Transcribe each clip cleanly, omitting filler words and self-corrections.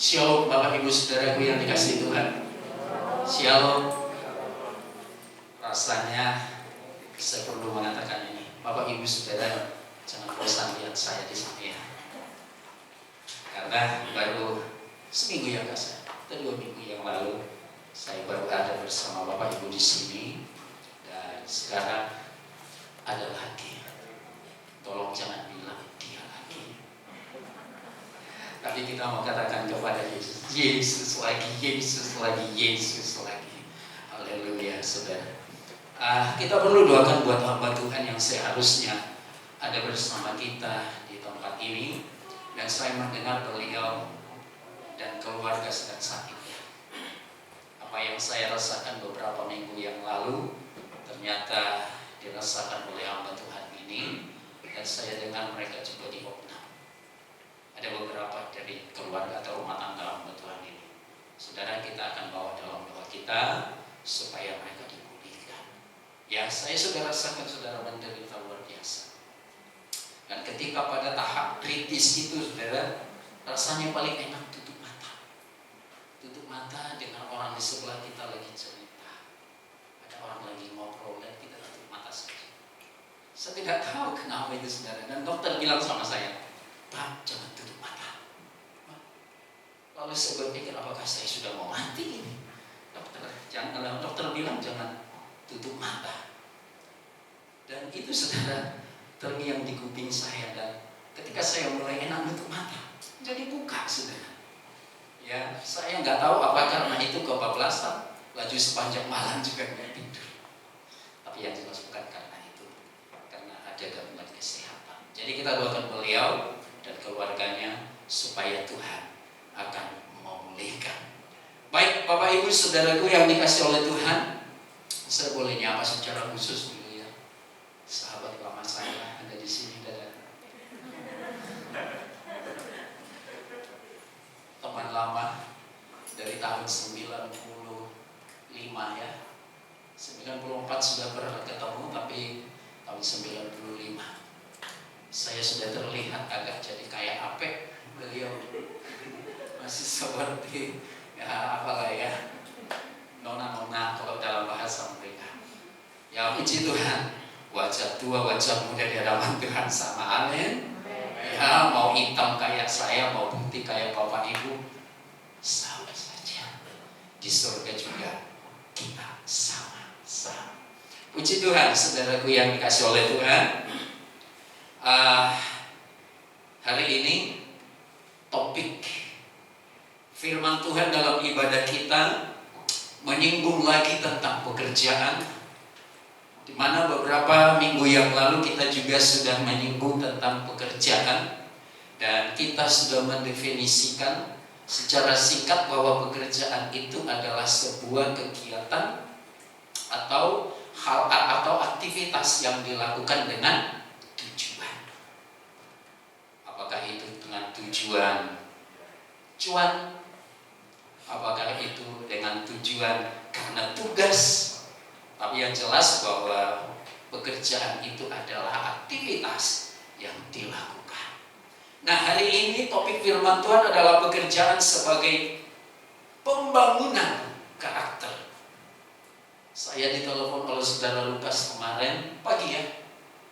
Shalom Bapak Ibu Saudaraku yang dikasihi Tuhan. Shalom. Rasanya saya perlu mengatakan ini. Bapak Ibu Saudara, jangan bosan lihat saya di sini ya. Karena baru seminggu yang saya, atau 2 minggu yang lalu saya baru ada bersama Bapak Ibu di sini, dan sekarang ada lagi. Tolong jangan bilang dia lagi. Tapi kita mau katakan kepada Yesus, Yesus lagi, Yesus lagi, Yesus lagi. Haleluya, saudara. Kita perlu doakan buat hamba Tuhan yang seharusnya ada bersama kita di tempat ini. Dan saya mendengar beliau dan keluarga sedang sakit. Apa yang saya rasakan beberapa minggu yang lalu ternyata dirasakan oleh hamba Tuhan ini. Dan saya dengar mereka juga diopnam. Ada beberapa dari keluarga atau rumah tangga hamba Tuhan ini. Saudara, kita akan bawa dalam doa kita supaya mereka dipulihkan. Ya, saya sudah rasakan saudara menderita luar biasa. Dan ketika pada tahap kritis itu, saudara, rasanya paling enak tutup mata. Tutup mata dengan orang di sebelah kita lagi cerita. Ada orang lagi ngobrol dan kita tutup mata saja. Saya tidak tahu kenapa itu, saudara. Dan dokter bilang sama saya, Pak, jangan tutup mata. Lalu saya berpikir, apakah saya sudah mau mati ini? Dokter bilang jangan tutup mata. Dan itu, saudara, terngiang di kuping saya. Dan ketika saya mulai enak tutup mata, jadi buka, saudara. Ya, saya nggak tahu apa karena itu kebablasan, laju sepanjang malam juga nggak tidur. Tapi yang jelas bukan karena itu, karena ada gangguan kesehatan. Jadi kita doakan beliau dan keluarganya supaya Tuhan akan memulihkan. Baik, Bapak Ibu Saudaraku yang dikasih oleh Tuhan, saya boleh nyapa secara khusus dulu ya. Sahabat lama saya ada di sini, ada teman lama dari tahun 95 ya. 94 sudah pernah ketemu, tapi tahun 95 saya sudah terlihat agak jadi kayak apek. Beliau masih seperti ya apalah ya, nona-nona kalau dalam bahasa mereka. Ya puji Tuhan, wajah tua wajah muda di hadapan Tuhan sama, amin. Ya mau hitam kayak saya, mau putih kayak Bapak Ibu, sama saja. Di surga juga kita sama-sama. Puji Tuhan, saudaraku yang dikasih oleh Tuhan. Hari ini topik firman Tuhan dalam ibadah kita menyinggung lagi tentang pekerjaan, di mana beberapa minggu yang lalu kita juga sudah menyinggung tentang pekerjaan, dan kita sudah mendefinisikan secara singkat bahwa pekerjaan itu adalah sebuah kegiatan atau hal atau aktivitas yang dilakukan dengan tujuan. Apakah itu dengan tujuan cuan? Apakah itu dengan tujuan karena tugas? Tapi yang jelas bahwa pekerjaan itu adalah aktivitas yang dilakukan. Nah, hari ini topik firman Tuhan adalah pekerjaan sebagai pembangunan karakter. Saya ditelepon oleh saudara Lukas kemarin pagi ya,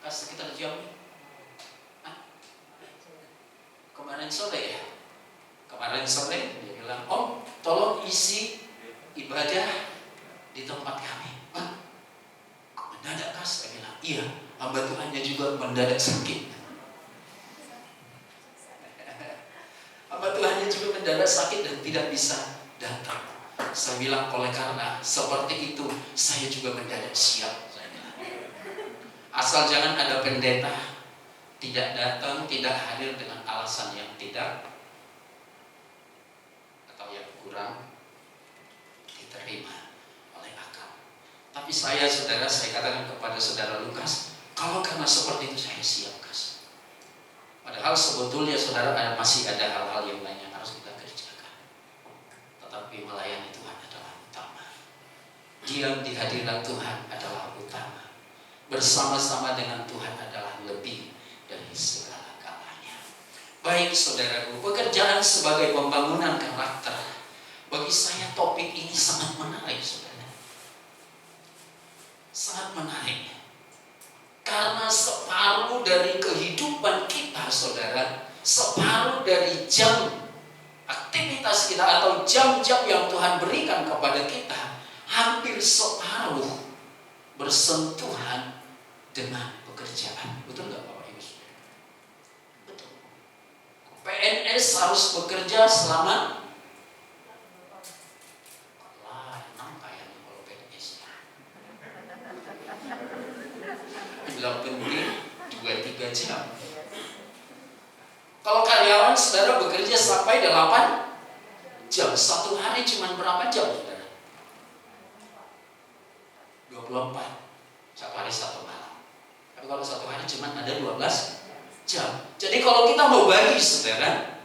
sekitar jam kemarin sore ya. Kemarin sore dia bilang, Om, tolong isi ibadah di tempat kami. Mendadak kas, saya bilang, iya, hamba Tuhannya juga mendadak sakit. Hamba Tuhannya juga mendadak sakit dan tidak bisa datang. Saya bilang, oleh karena seperti itu, saya juga mendadak siap. Asal jangan ada pendeta tidak datang, tidak hadir dengan alasan yang tidak atau yang kurang diterima oleh akal. Tapi saya katakan kepada saudara Lukas, kalau karena seperti itu saya siap, Kas. Padahal sebetulnya saudara masih ada hal-hal yang lain yang harus kita kerjakan. Tetapi melayani Tuhan adalah utama. Diam di hadirat Tuhan adalah utama. Bersama-sama dengan Tuhan adalah lebih dari segala galanya. Baik saudaraku, pekerjaan sebagai pembangunan karakter. Bagi saya topik ini sangat menarik saudara. Sangat menarik. Karena separuh dari kehidupan kita saudara, separuh dari jam aktivitas kita atau jam-jam yang Tuhan berikan kepada kita, hampir separuh bersentuhan dengan pekerjaan. Betul nggak Bapak Ibu? Betul. PNS harus bekerja selama 6 kayaknya kalau PNS. Bilang penting 2-3 jam. Kalau karyawan saudara bekerja sampai 8 jam. Satu hari cuma berapa jam saudara? 24. Satu hari 1 malam. Tapi kalau satu hari cuma ada 12 jam. Jadi kalau kita mau bagi saudara,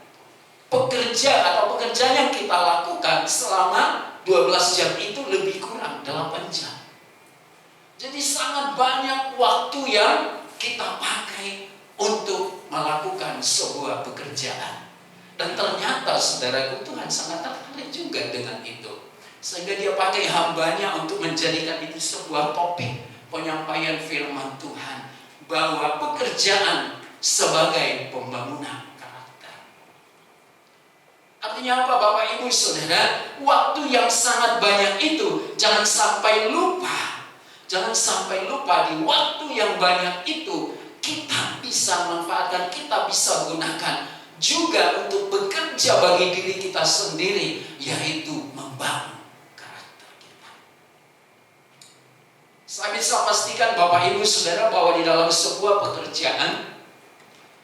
pekerja atau pekerjaan yang kita lakukan selama 12 jam itu lebih kurang 8 jam. Jadi sangat banyak waktu yang kita pakai untuk melakukan sebuah pekerjaan. Dan ternyata saudaraku, Tuhan sangat tertarik juga dengan itu. Sehingga dia pakai hambanya untuk menjadikan itu sebuah topik penyampaian firman Tuhan. Bahwa pekerjaan sebagai pembangunan karakter. Artinya apa Bapak Ibu Saudara? Waktu yang sangat banyak itu jangan sampai lupa. Jangan sampai lupa di waktu yang banyak itu kita bisa manfaatkan, kita bisa gunakan juga untuk bekerja bagi diri kita sendiri, yaitu membangun karakter kita. Saya bisa pastikan Bapak Ibu Saudara bahwa di dalam sebuah pekerjaan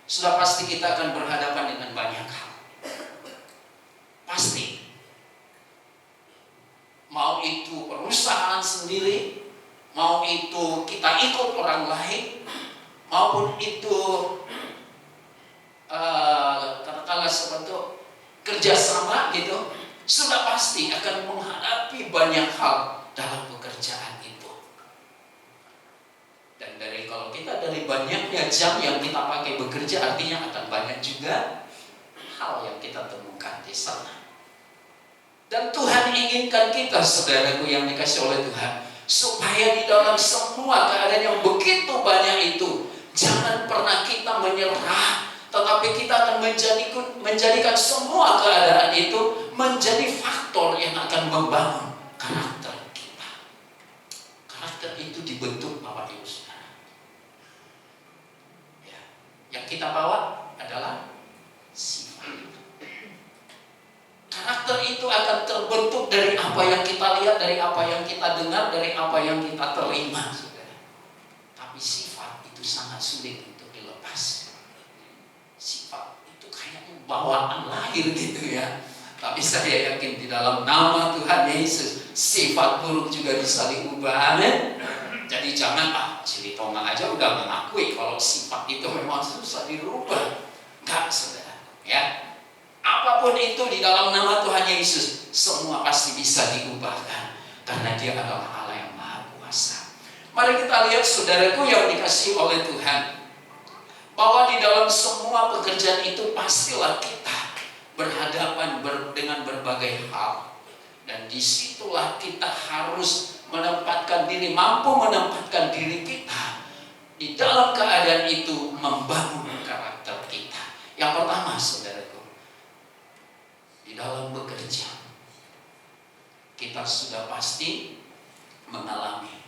sudah pasti kita akan berhadapan dengan banyak hal. Pasti. Mau itu perusahaan sendiri, mau itu kita ikut orang lain, maupun itu katakanlah seperti kerjasama gitu, sudah pasti akan menghadapi banyak hal dalam pekerjaan itu. Dan kalau kita dari banyaknya jam yang kita pakai bekerja, artinya akan banyak juga hal yang kita temukan di sana. Dan Tuhan inginkan kita, saudaraku yang dikasih oleh Tuhan, supaya di dalam semua keadaan yang begitu banyak itu, jangan pernah kita menyerah, tetapi kita akan menjadikan semua keadaan itu menjadi faktor yang akan membangun karakter kita. Karakter itu dibentuk Bapak Ibu Saudara. Ya, yang kita bawa adalah sifat. Karakter itu akan terbentuk dari apa yang kita lihat, dari apa yang kita dengar, dari apa yang kita terima, saudara. Tapi sifat itu sangat sulit untuk dilepas. Sifat itu kayaknya bawaan lahir gitu ya. Tapi saya yakin di dalam nama Tuhan Yesus, sifat buruk juga bisa diubah. Amin. Jadi jangan Cili Tonga aja udah mengakui kalau sifat itu memang susah dirubah. Enggak, saudara. Ya. Apapun itu di dalam nama Tuhan Yesus, semua pasti bisa diubahkan. Karena dia adalah Allah yang Maha Kuasa. Mari kita lihat saudaraku yang dikasihi oleh Tuhan, bahwa di dalam semua pekerjaan itu pastilah kita berhadapan dengan berbagai hal. Dan disitulah kita harus menempatkan diri, mampu menempatkan diri kita di dalam keadaan itu membangun karakter kita. Yang pertama saudaraku, di dalam bekerja kita sudah pasti mengalami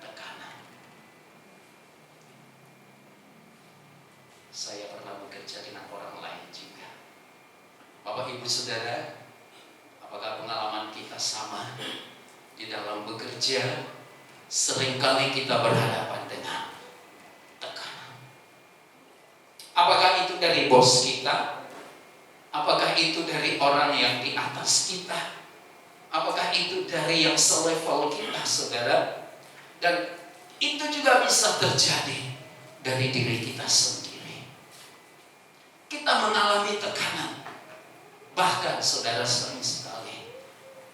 tekanan. Saya pernah bekerja dengan orang lain juga. Bapak Ibu Saudara, apakah pengalaman kita sama? Di dalam bekerja seringkali kita berhadapan dengan tekanan. Apakah itu dari bos kita? Apakah itu dari orang yang di atas kita? Apakah itu dari yang selevel kita, saudara? Dan itu juga bisa terjadi dari diri kita sendiri. Kita mengalami tekanan. Bahkan saudara, sering sekali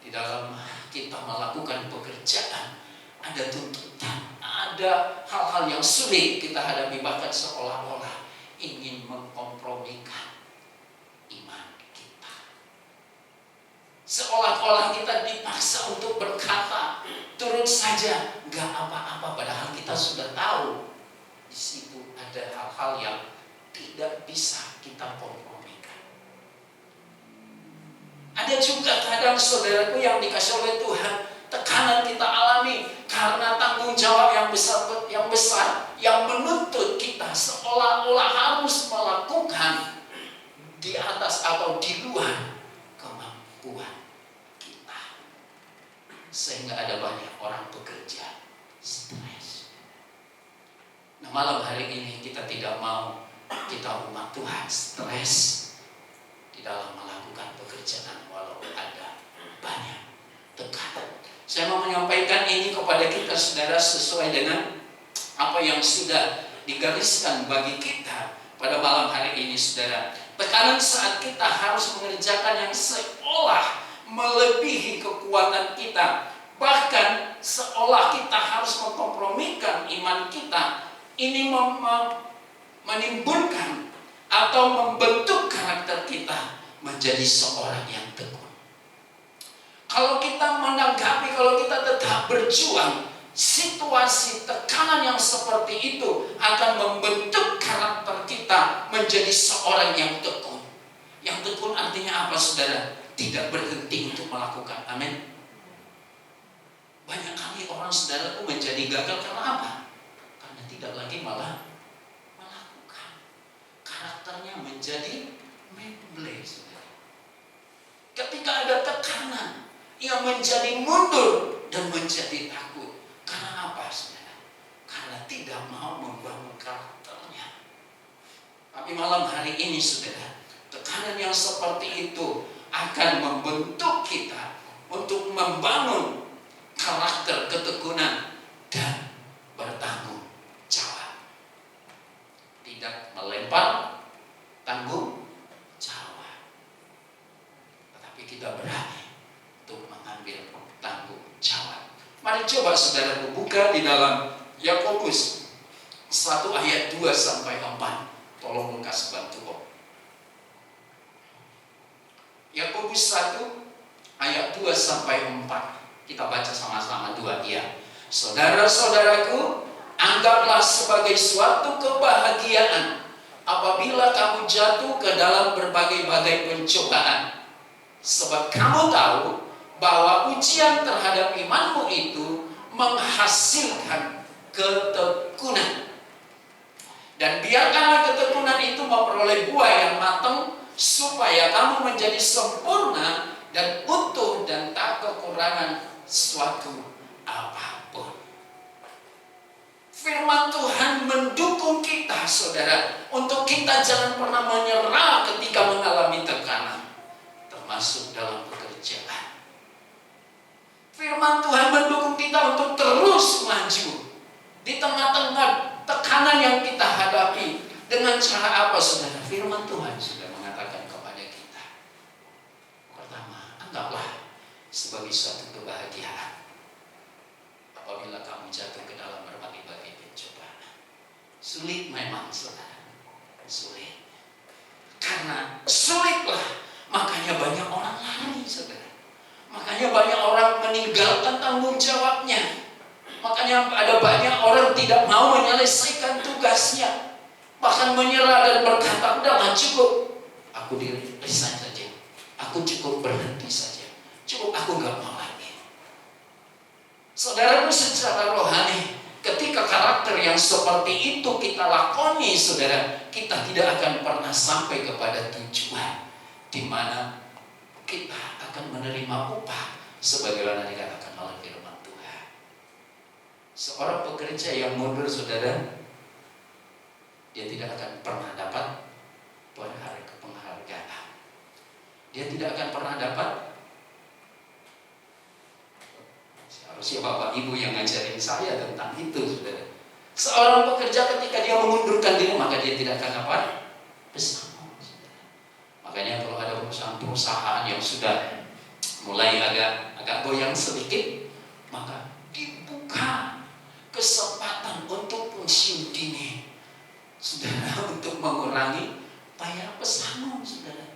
di dalam kita melakukan pekerjaan ada tuntutan, ada hal-hal yang sulit kita hadapi, bahkan seolah-olah ingin mengkompromikan Seolah-olah kita dipaksa untuk berkata, turut saja, nggak apa-apa. Padahal kita sudah tahu di situ ada hal-hal yang tidak bisa kita kompromikan. Ada juga kadang saudaraku yang dikasih oleh Tuhan, tekanan kita alami karena tanggung jawab yang besar yang menuntut kita seolah-olah harus melakukan di atas atau di luar kemampuan kita, sehingga ada banyak orang bekerja stres. Nah, malam hari ini kita tidak mau kita umat Tuhan stres di dalam melakukan pekerjaan walau ada banyak tekanan. Saya mau menyampaikan ini kepada kita saudara sesuai dengan apa yang sudah digariskan bagi kita pada malam hari ini saudara. Tekanan saat kita harus mengerjakan yang seolah melebihi kekuatan kita, bahkan seolah kita harus mengkompromikan iman kita. Ini menimbulkan atau membentuk karakter kita menjadi seorang yang tekun. Kalau kita menanggapi, kalau kita tetap berjuang, situasi tekanan yang seperti itu akan membentuk karakter kita menjadi seorang yang tekun. Yang tekun artinya apa saudara? Tidak berhenti untuk melakukan. Amin. Banyak kali orang saudaraku menjadi gagal karena apa? Karena tidak lagi malah melakukan. Karakternya menjadi memble saudara. Ketika ada tekanan, ia menjadi mundur dan menjadi takut. Karena apa saudara? Karena tidak mau membangun karakternya. Tapi malam hari ini saudara, tekanan yang seperti itu akan membentuk kita untuk membangun karakter ketekunan dan bertanggung jawab. Tidak melempar tanggung jawab, tetapi kita berani untuk mengambil tanggung jawab. Mari coba saudaraku buka di dalam Yakobus 1 ayat 2 sampai 4. Tolong Lukas bantu Om. Yakobus 1 ayat 2 sampai 4. Kita baca sama-sama 2 ya. Saudara-saudaraku, anggaplah sebagai suatu kebahagiaan apabila kamu jatuh ke dalam berbagai-bagai pencobaan. Sebab kamu tahu bahwa ujian terhadap imanmu itu menghasilkan ketekunan. Dan biarkanlah ketekunan itu memperoleh buah yang matang, supaya kamu menjadi sempurna dan utuh dan tak kekurangan suatu apapun. Firman Tuhan mendukung kita saudara, untuk kita jangan pernah menyerah ketika mengalami tekanan, termasuk dalam pekerjaan. Firman Tuhan mendukung kita untuk terus maju di tengah-tengah tekanan yang kita hadapi. Dengan cara apa saudara? Firman Tuhan sudah mengatakan kepada kita. Pertama, anggaplah sebagai suatu kebahagiaan apabila kamu jatuh ke dalam berbagai-bagai pencobaan. Sulit memang saudara, sulit. Karena sulitlah makanya banyak orang lari saudara. Makanya banyak orang meninggalkan tanggung jawabnya. Makanya ada banyak orang tidak mau menyelesaikan tugasnya, bahkan menyerah dan berkata, udahlah cukup, aku resign saja, aku cukup berhenti saja, cukup aku gak mau lagi. Saudaraku secara rohani, ketika karakter yang seperti itu kita lakoni saudara, kita tidak akan pernah sampai kepada tujuan di mana kita akan menerima upah sebagaimana dikatakan oleh firman Tuhan. Seorang pekerja yang mundur saudara, dia tidak akan pernah dapat penghargaan. Dia tidak akan pernah dapat. Harusnya Bapak Ibu yang ngajarin saya tentang itu saudara. Seorang pekerja ketika dia mengundurkan diri, maka dia tidak akan dapat pesangon. Makanya kalau ada perusahaan yang sudah mulai agak goyang sedikit, maka dibuka kesempatan untuk pensiun dini saudara, untuk mengurangi bayar pesangon saudara,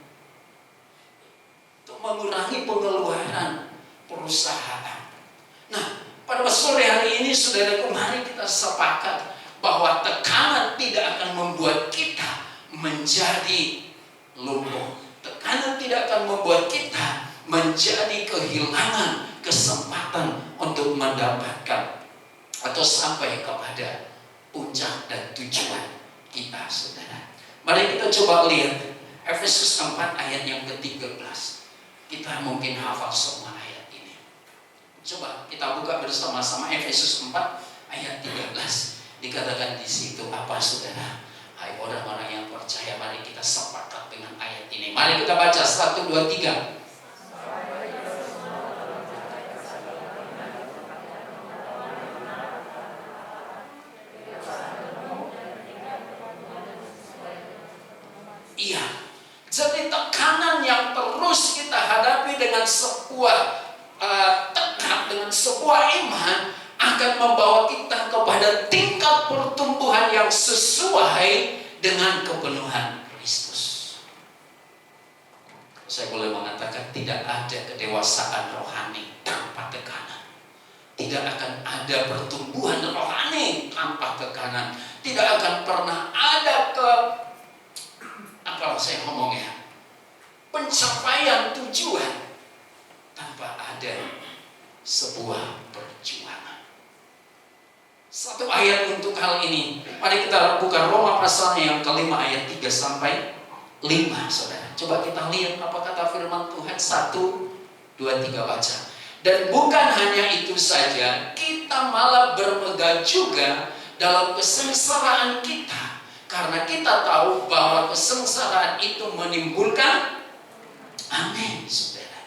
untuk mengurangi pengeluaran saudaraku, mari kita sepakat bahwa tekanan tidak akan membuat kita menjadi lumpuh. Tekanan tidak akan membuat kita menjadi kehilangan kesempatan untuk mendapatkan atau sampai kepada puncak dan tujuan kita, saudara. Mari kita coba lihat Efesus 4 ayat yang ke-13. Kita mungkin hafal semua ayat ini. Coba kita buka bersama-sama Efesus 4 ayat 13. Dikatakan di situ apa, saudara? Hai orang-orang yang percaya, mari kita sepakat dengan ayat ini. Mari kita baca 1, 2, 3. Iya. Jadi tekanan yang terus kita hadapi dengan sebuah tekad, dengan sebuah iman akan membawa kita kepada tingkat pertumbuhan yang sesuai dengan kepenuhan Kristus. Saya boleh mengatakan tidak ada kedewasaan rohani tanpa tekanan. Tidak akan ada pertumbuhan rohani tanpa tekanan. Tidak akan pernah ada pencapaian tujuan tanpa ada sebuah perjuangan. Satu ayat untuk hal ini. Mari kita buka Roma pasalnya yang kelima ayat 3 sampai 5, saudara. Coba kita lihat apa kata firman Tuhan. 1, 2, 3 baca. Dan bukan hanya itu saja, kita malah bermegah juga dalam kesengsaraan kita, karena kita tahu bahwa kesengsaraan itu menimbulkan, amin, saudara.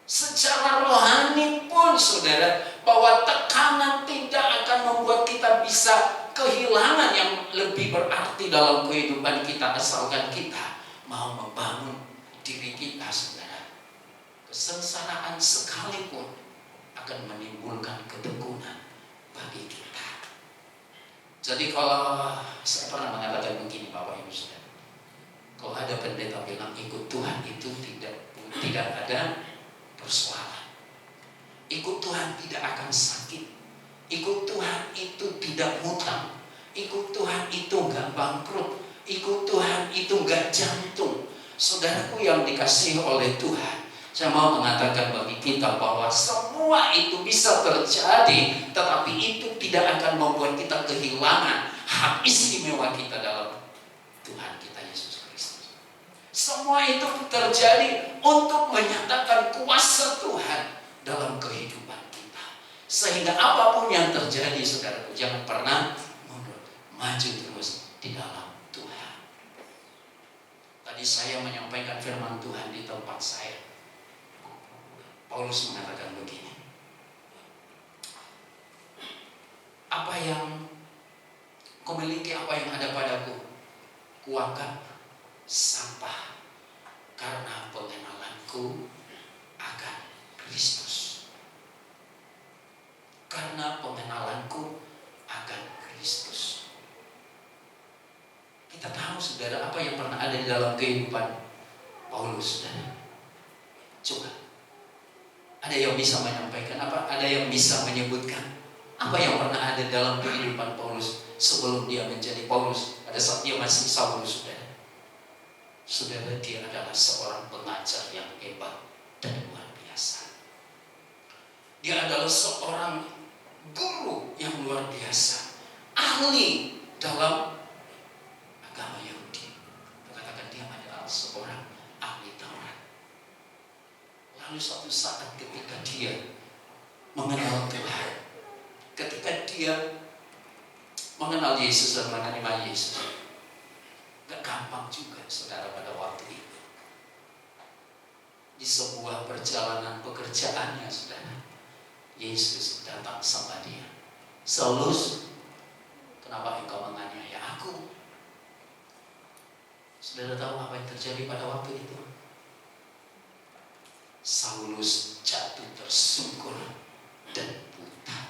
Secara rohani pun, saudara, bahwa tekanan tidak akan membuat kita bisa kehilangan yang lebih berarti dalam kehidupan kita, asalkan kita mau membangun diri kita, saudara. Kesengsaraan sekalipun akan menimbulkan ketekunan bagi kita. Jadi kalau saya pernah mengatakan begini, Bapak Ibu Saudara, kalau ada pendeta bilang ikut Tuhan itu tidak ada persoalan. Ikut Tuhan tidak akan sakit. Ikut Tuhan itu tidak hutang. Ikut Tuhan itu enggak bangkrut. Ikut Tuhan itu enggak jantung. Saudaraku yang dikasihi oleh Tuhan, saya mau mengatakan bagi kita bahwa semua itu bisa terjadi, tetapi itu tidak akan membuat kita kehilangan hak istimewa kita dalam Tuhan kita Yesus Kristus. Semua itu terjadi untuk menyatakan kuasa Tuhan dalam kehidupan kita. Sehingga apapun yang terjadi, saudaraku, jangan pernah mundur, maju terus di dalam Tuhan. Tadi saya menyampaikan firman Tuhan di tempat saya. Paulus mengatakan begini, apa yang kau miliki, apa yang ada padaku, kuanggap sampah karena pengenalanku akan Kristus. Karena pengenalanku akan Kristus. Kita tahu, saudara, apa yang pernah ada di dalam kehidupan Paulus, saudara. Coba, ada yang bisa menyampaikan apa? Ada yang bisa menyebutkan apa yang pernah ada dalam kehidupan Paulus sebelum dia menjadi Paulus? Pada saat dia masih Saulus, saudara. Saudara, dia adalah seorang pengajar yang hebat dan luar biasa. Dia adalah seorang guru yang luar biasa, ahli dalam agama Yahudi. Katakan dia adalah seorang ahli Taurat. Lalu suatu saat ketika dia mengenal Tuhan, ketika dia mengenal Yesus dan menerima Yesus, gak gampang juga, saudara, pada waktu itu. Di sebuah perjalanan pekerjaannya, saudara, Yesus datang sama dia. Saulus, kenapa engkau menganiaya aku? Saudara tahu apa yang terjadi pada waktu itu? Saulus jatuh tersungkur dan buta.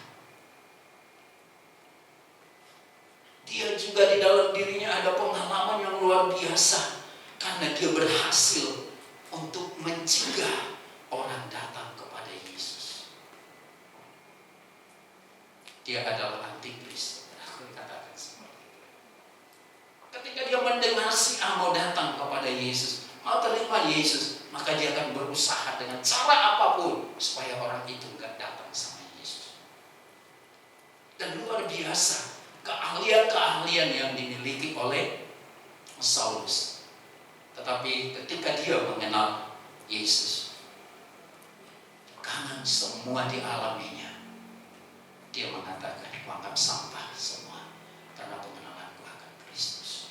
Dia juga di dalam dirinya ada pengalaman yang luar biasa, karena dia berhasil untuk mencegah orang datang kepada Yesus. dia adalah antikris. Aku katakan seperti itu. Ketika dia mendengar si A mau datang kepada Yesus, mau terima Yesus, maka dia akan berusaha dengan cara apapun supaya orang itu nggak datang sama Yesus. Dan luar biasa keahlian-keahlian yang dimiliki oleh Saulus. Tetapi ketika dia mengenal Yesus, tekanan semua dialaminya. Dia mengatakan, "Kuanggap sampah semua karena pengenalanku akan Kristus."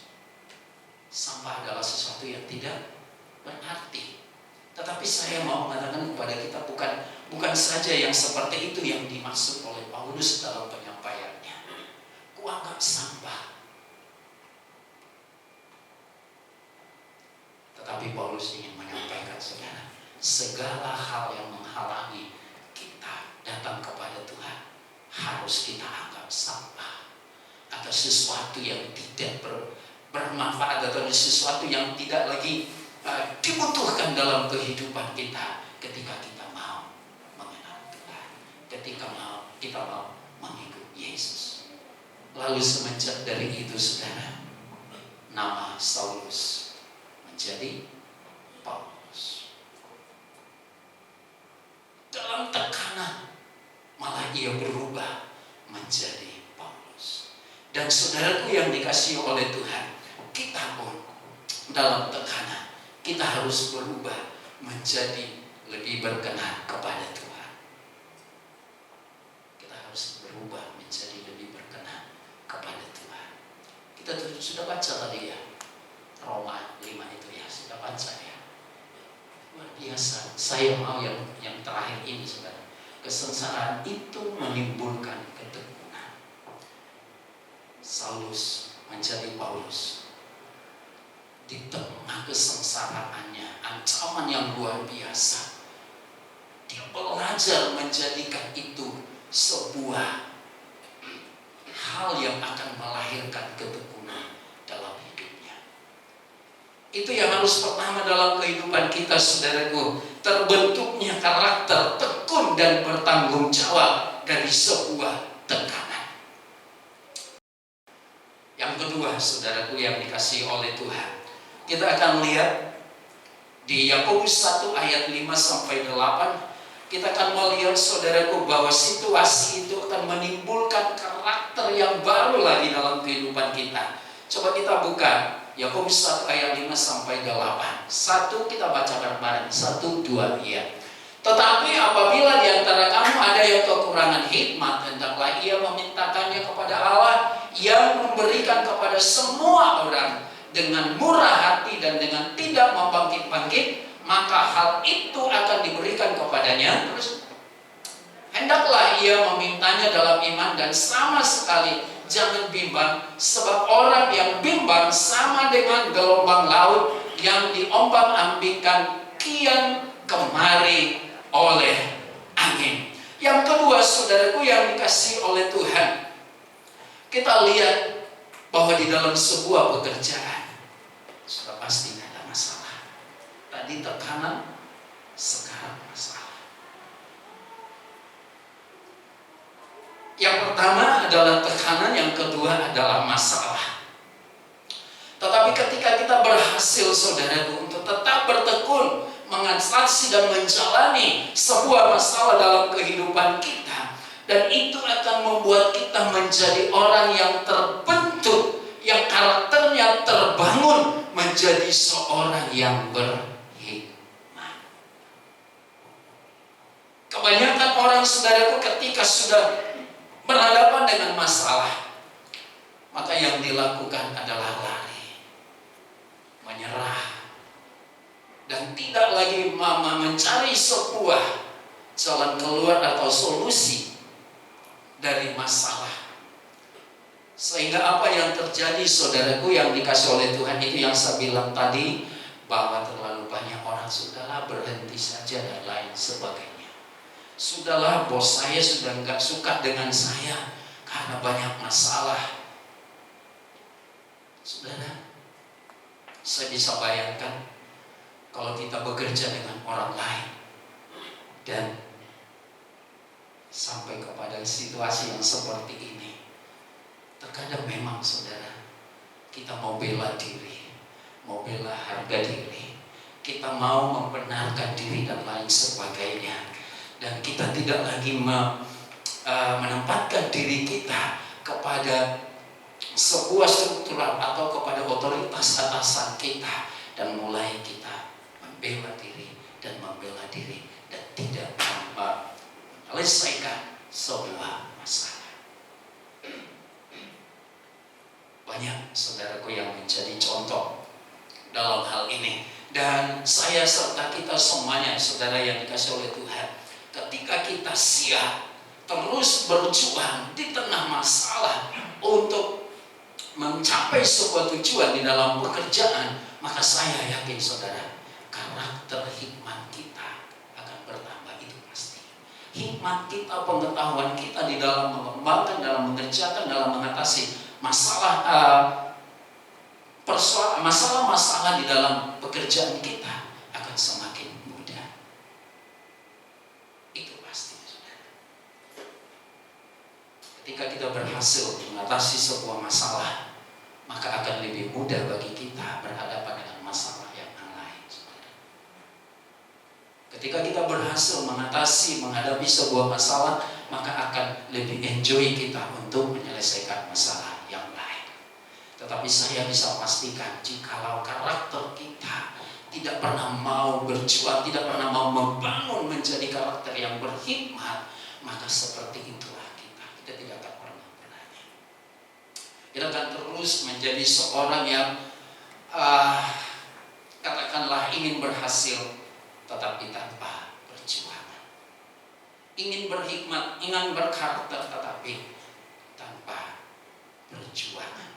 Sampah adalah sesuatu yang tidak berarti. Tetapi saya mau mengatakan kepada kita, bukan saja yang seperti itu yang dimaksud oleh Paulus dalam penyampaiannya. Kuanggap sampah. Tetapi Paulus ingin menyampaikan, saudara, segala hal yang menghalangi kita datang kepada Tuhan harus kita anggap sampah, atau sesuatu yang tidak bermanfaat, atau sesuatu yang tidak lagi dibutuhkan dalam kehidupan kita ketika kita mau mengenal Tuhan, ketika kita mau mengikut Yesus. Lalu semenjak dari itu, saudara, nama Saulus menjadi Paulus. Dalam tekanan malah ia berubah menjadi Paulus. Dan saudaraku yang dikasihi oleh Tuhan, kita pun dalam tekanan kita harus berubah menjadi lebih berkenan kepada Tuhan. Kita harus berubah menjadi lebih berkenan kepada Tuhan. Kita sudah baca tadi ya, Roma 5 itu ya, sudah baca ya. Luar biasa. Saya mau yang terakhir ini, saudara. Kesengsaraan itu menimbulkan ketekunan. Saulus menjadi Paulus. Di tengah kesengsaraannya, ancaman yang luar biasa, dia belajar menjadikan itu sebuah hal yang akan melahirkan ketekunan dalam hidupnya. Itu yang harus pertama dalam kehidupan kita, saudaraku. Terbentuknya karakter tekun dan bertanggung jawab dari sebuah tekanan. Yang kedua, saudaraku yang dikasihi oleh Tuhan, kita akan lihat di Yakobus 1 ayat 5-8, kita akan melihat, saudaraku, bahwa situasi itu akan menimbulkan karakter yang baru lagi dalam kehidupan kita. Coba kita buka Yakobus 1 ayat 5-8. Satu kita baca bareng-bareng. 1, 2, iya. Tetapi apabila di antara kamu ada yang kekurangan hikmat, hendaklah ia memintakannya kepada Allah yang memberikan kepada semua orang dengan murah hati dan dengan tidak membangkit-bangkit, maka hal itu akan diberikan kepadanya. Terus, hendaklah ia memintanya dalam iman dan sama sekali jangan bimbang, sebab orang yang bimbang sama dengan gelombang laut yang diombang-ambingkan kian kemari oleh angin. Yang kedua, saudaraku yang dikasihi oleh Tuhan, kita lihat bahwa di dalam sebuah pekerjaan sudah pasti ada masalah. Tadi tekanan, sekarang masalah. Yang pertama adalah tekanan, yang kedua adalah masalah. Tetapi ketika kita berhasil, saudaraku, untuk tetap bertekun mengatasi dan menjalani sebuah masalah dalam kehidupan kita, dan itu akan membuat kita menjadi orang yang terbentuk, yang karakternya terbangun menjadi seorang yang berhikmat. Kebanyakan orang, saudaraku, ketika sudah berhadapan dengan masalah, maka yang dilakukan adalah lari, menyerah, dan tidak lagi mencari sebuah jalan keluar atau solusi dari masalah. Sehingga apa yang terjadi, saudaraku yang dikasih oleh Tuhan, itu yang saya bilang tadi, bahwa terlalu banyak orang sudahlah berhenti saja dan lain sebagainya. Sudahlah, bos saya sudah nggak suka dengan saya karena banyak masalah. Saudara, saya bisa bayangkan kalau kita bekerja dengan orang lain dan sampai kepada situasi yang seperti ini. Terkadang memang saudara, kita mau bela diri, mau bela harga diri, kita mau membenarkan diri dan lain sebagainya, dan kita tidak lagi menempatkan diri kita kepada sebuah struktural atau kepada otoritas atasan kita, dan mulai kita membela diri dan tidak menyelesaikan sebuah masalah. Banyak saudaraku yang menjadi contoh dalam hal ini, dan saya serta kita semuanya, saudara yang dikasih oleh Tuhan, ketika kita siap terus berjuang di tengah masalah untuk mencapai sebuah tujuan di dalam pekerjaan, maka saya yakin saudara, karakter hikmat kita akan bertambah, itu pasti. Hikmat kita, pengetahuan kita di dalam mengembangkan, dalam mengerjakan, dalam mengatasi masalah-masalah di dalam pekerjaan kita akan semakin mudah. Itu pasti saudara. Ketika kita berhasil mengatasi sebuah masalah, maka akan lebih mudah bagi kita berhadapan dengan masalah yang lain, saudara. Ketika kita berhasil menghadapi sebuah masalah, maka akan lebih enjoy kita untuk menyelesaikan masalah yang lain. Tetapi saya bisa pastikan, jikalau karakter kita tidak pernah mau berjuang, tidak pernah mau membangun menjadi karakter yang berhikmat, maka seperti itulah kita tidak akan pernah berani. Kita akan terus menjadi seorang yang katakanlah ingin berhasil, tetapi tanpa perjuangan. Ingin berhikmat, ingin berkarakter, tetapi tanpa perjuangan.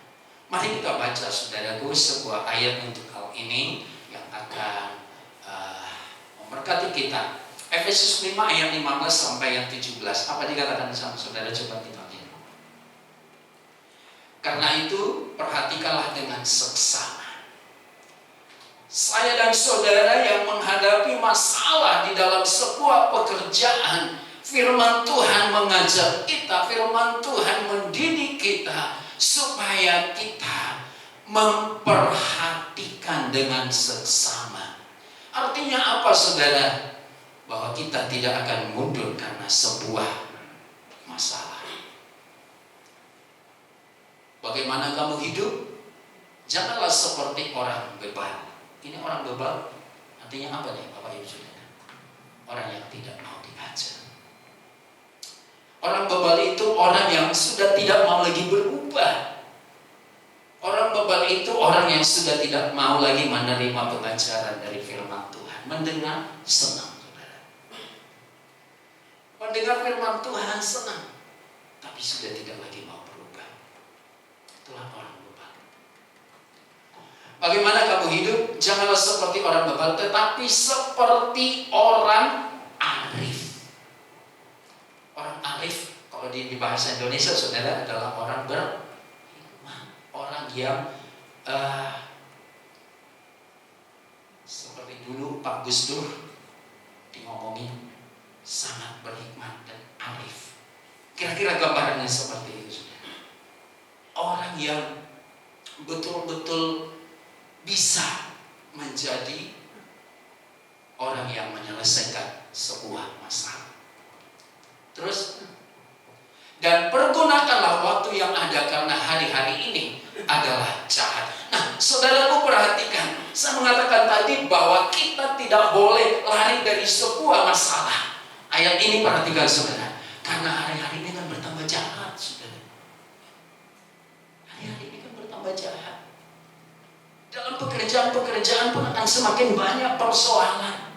Mari kita baca saudaraku sebuah ayat untuk hal ini yang akan memberkati kita. Efesus 5 ayat 15 sampai yang 17. Apa dikatakan sama saudara? Coba kita lihat. Karena itu perhatikanlah dengan seksama. Saya dan saudara yang menghadapi masalah di dalam sebuah pekerjaan, firman Tuhan mengajar kita, firman Tuhan mendidik kita supaya kita memperhatikan dengan seksama. Artinya apa saudara? Bahwa kita tidak akan mundur karena sebuah masalah. Bagaimana kamu hidup? Janganlah seperti orang bebal. Ini orang bebal artinya apa nih Bapak Ibu Saudara? Orang yang tidak mau diajar. Orang bebal itu orang yang sudah tidak mau lagi berubah. Orang bebal itu orang yang sudah tidak mau lagi menerima pengajaran dari firman Tuhan. Mendengar senang, saudara. Mendengar firman Tuhan senang, tapi sudah tidak lagi mau berubah. Itulah orang bebal. Bagaimana kamu hidup? Janganlah seperti orang bebal, tetapi seperti orang arif. Orang arif, kalau di bahasa Indonesia saudara, adalah orang berhikmat, orang yang seperti dulu Pak Gus Dur ngomongin sangat berhikmat dan arif. Kira-kira gambarannya seperti itu saudara. Orang yang betul-betul bisa menjadi orang yang menyelesaikan sebuah masalah. Terus, dan pergunakanlah waktu yang ada karena hari-hari ini adalah jahat. Nah, saudaraku perhatikan, saya mengatakan tadi bahwa kita tidak boleh lari dari sebuah masalah. Ayat ini perhatikan saudara, karena hari-hari ini kan bertambah jahat, saudara. Hari-hari ini kan bertambah jahat. Dalam pekerjaan-pekerjaan pun akan semakin banyak persoalan.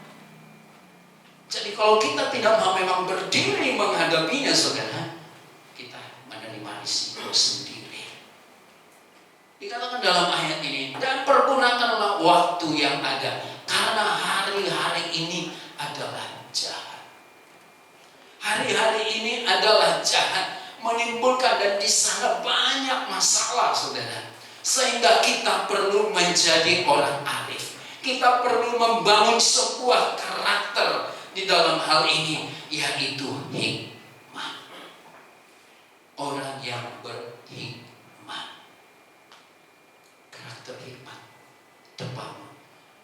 Jadi kalau kita tidak mau memang berdiri menghadapinya saudara, kita menerima risiko sendiri. Dikatakan dalam ayat ini, dan pergunakanlah waktu yang ada, karena hari-hari ini adalah jahat. Hari-hari ini adalah jahat, menimbulkan dan di sana banyak masalah saudara. Sehingga kita perlu menjadi orang arif. Kita perlu membangun sebuah karakter di dalam hal ini, yaitu hikmat. orang yang berhikmat. Karakter hikmat terbangun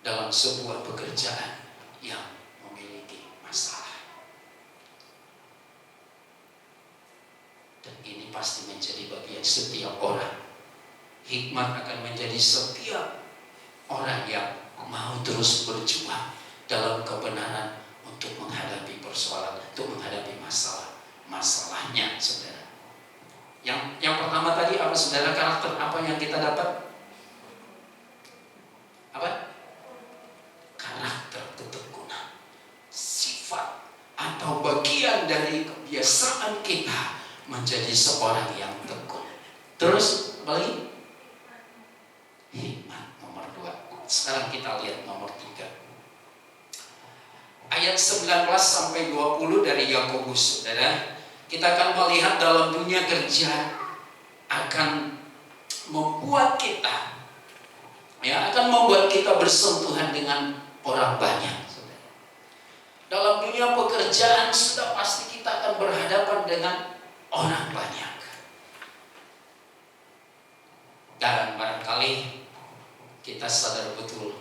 dalam sebuah pekerjaan yang memiliki masalah. Dan ini pasti menjadi bagian setiap orang. Hikmat akan menjadi setiap orang yang mau terus berjuang dalam kebenaran untuk menghadapi persoalan, untuk menghadapi masalahnya, saudara. Yang pertama tadi apa, saudara? Karakter apa yang kita dapat? Apa? Karakter ketekunan, sifat atau bagian dari kebiasaan kita menjadi seorang yang tekun. Terus apa lagi? Hikmat nomor 2. Sekarang kita lihat nomor 3. Ayat 19 sampai 20 dari Yakobus, saudara. Kita akan melihat dalam dunia kerja akan membuat kita bersentuhan dengan orang banyak, saudara. Dalam dunia pekerjaan sudah pasti kita akan berhadapan dengan orang banyak. Dan barangkali kita sadar betul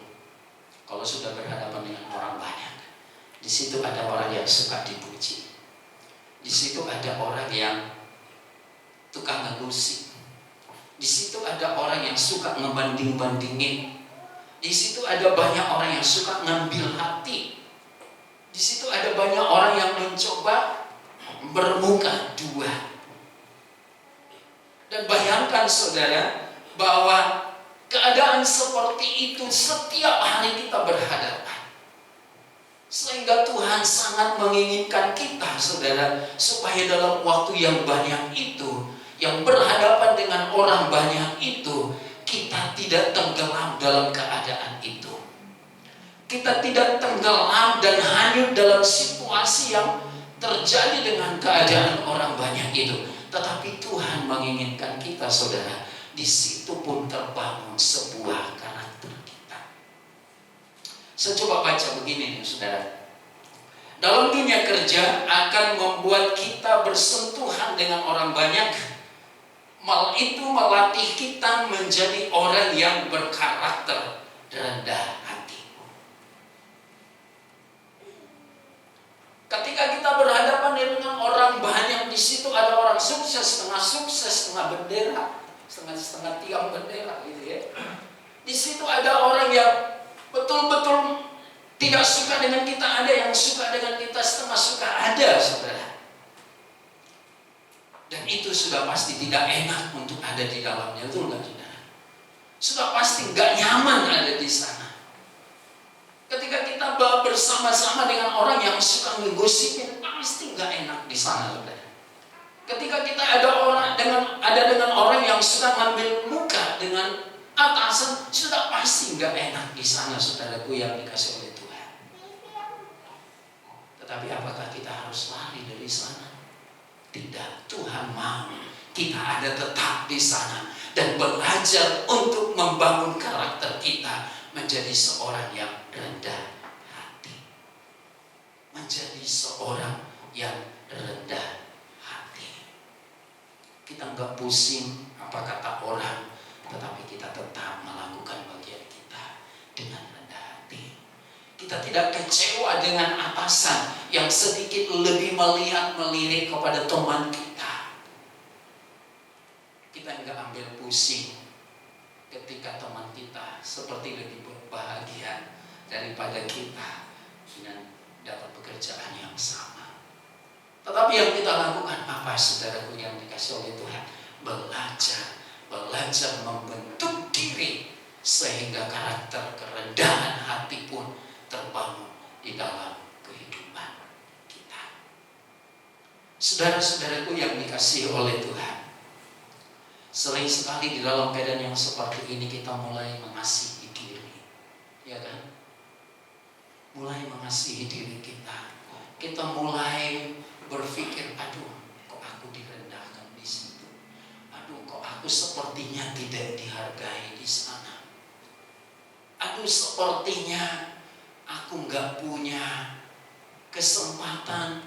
kalau sudah berhadapan dengan orang banyak, di situ ada orang yang suka dipuji, di situ ada orang yang tukang ngelusi, di situ ada orang yang suka ngebanding-bandingin, di situ ada banyak orang yang suka ngambil hati, di situ ada banyak orang yang mencoba bermuka dua. Dan bayangkan, saudara, bahwa keadaan seperti itu setiap hari kita berhadapan. Sehingga Tuhan sangat menginginkan kita, saudara, supaya dalam waktu yang banyak itu, yang berhadapan dengan orang banyak itu, kita tidak tenggelam dalam keadaan itu. Kita tidak tenggelam dan hanyut dalam situasi yang terjadi dengan keadaan orang banyak itu. Tetapi Tuhan menginginkan kita, saudara, di situ pun terbangun sebuah karakter kita. Saya coba baca begini nih, saudara. Dalam dunia kerja akan membuat kita bersentuhan dengan orang banyak. Mal itu melatih kita menjadi orang yang berkarakter rendah hati. Ketika kita berhadapan dengan orang banyak, di situ ada orang sukses, setengah bendera, setengah tiang bendera, gitu ya. Di situ ada orang yang betul-betul tidak suka dengan kita, ada yang suka dengan kita, setengah suka, ada, saudara. Dan itu sudah pasti tidak enak untuk ada di dalamnya, itu enggak, saudara? Sudah pasti enggak nyaman ada di sana. Ketika kita bersama-sama dengan orang yang suka ngegosipin, pasti enggak enak di sana, saudara. Ketika kita ada dengan orang yang suka ngambil muka dengan atasan, sudah pasti nggak enak di sana, saudaraku yang dikasih oleh Tuhan. Tetapi apakah kita harus lari dari sana? Tidak. Tuhan mau kita ada tetap di sana dan belajar untuk membangun karakter kita menjadi seorang yang rendah hati, menjadi seorang yang rendah. Kita nggak pusing apa kata orang, tetapi kita tetap melakukan bagian kita dengan rendah hati. Kita tidak kecewa dengan atasan yang sedikit lebih melirik kepada teman kita. Kita nggak ambil pusing ketika teman kita seperti lebih berbahagia daripada kita dengan dapat pekerjaan yang sama. Tetapi yang kita lakukan apa, saudaraku yang dikasih oleh Tuhan? Belajar membentuk diri sehingga karakter kerendahan hati pun terbangun di dalam kehidupan kita. Saudara-saudaraku yang dikasih oleh Tuhan, sering sekali di dalam keadaan yang seperti ini kita mulai mengasihi diri, ya kan? Mulai mengasihi diri kita. Kita mulai berpikir, aduh, kok aku direndahkan di situ. Aduh, kok aku sepertinya tidak dihargai di sana. Aduh, sepertinya aku nggak punya kesempatan